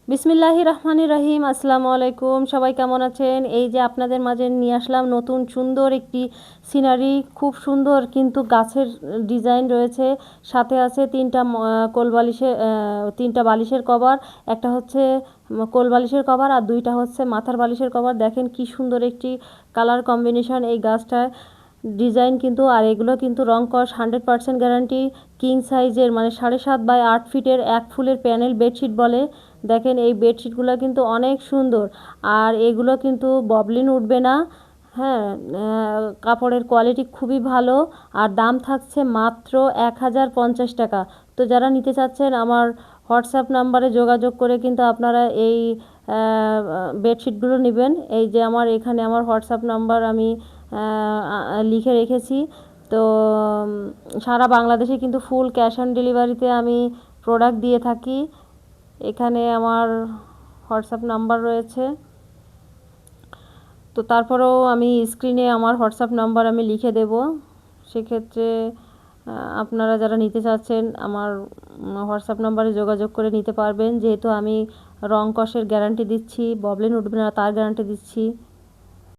বিসমিল্লাহির রহমানির রহিম। আসসালামু আলাইকুম। সবাই কেমন আছেন? এই যে আপনাদের মাঝে নিয়ে আসলাম নতুন সুন্দর একটি সিনারি। খুব সুন্দর কিন্তু গাছের ডিজাইন রয়েছে। সাথে আছে তিনটা বালিশের কভার। একটা হচ্ছে কোল বালিশের কভার আর দুইটা হচ্ছে মাথার বালিশের কভার। দেখেন কি সুন্দর একটি কালার কম্বিনেশন এই গাছটায় ডিজাইন কিন্তু। আর এগুলো কিন্তু রং কস 100% গ্যারান্টি। কিং সাইজের মানে 7.5 বাই 8 ফিটের 1 ফুলের প্যানেল বেডশিট বলে। দেখেন এই বেডশিটগুলো কিন্তু অনেক সুন্দর। আর এগুলো কিন্তু ববলিন উঠবে না। হ্যাঁ, কাপড়ের কোয়ালিটি খুবই ভালো। আর দাম থাকছে মাত্র 1050 টাকা। তো যারা নিতে চাচ্ছেন আমার হোয়াটসঅ্যাপ নাম্বারে যোগাযোগ করে কিন্তু আপনারা এই বেডশিটগুলো নেবেন। এই যে এখানে আমার হোয়াটসঅ্যাপ নাম্বার আমি লিখে রেখেছি। তো সারা বাংলাদেশে কিন্তু ফুল ক্যাশ অন ডেলিভারিতে আমি প্রোডাক্ট দিয়ে থাকি। এখানে আমার হোয়াটসঅ্যাপ নাম্বার রয়েছে। তো তারপরেও আমি স্ক্রিনে আমার হোয়াটসঅ্যাপ নাম্বার আমি লিখে দেব। সেক্ষেত্রে আপনারা যারা নিতে চাচ্ছেন আমার হোয়াটসঅ্যাপ নাম্বারে যোগাযোগ করে নিতে পারবেন। যেহেতু আমি রং কষের গ্যারান্টি দিচ্ছি, ববলিন উঠবে না তার গ্যারান্টি দিচ্ছি।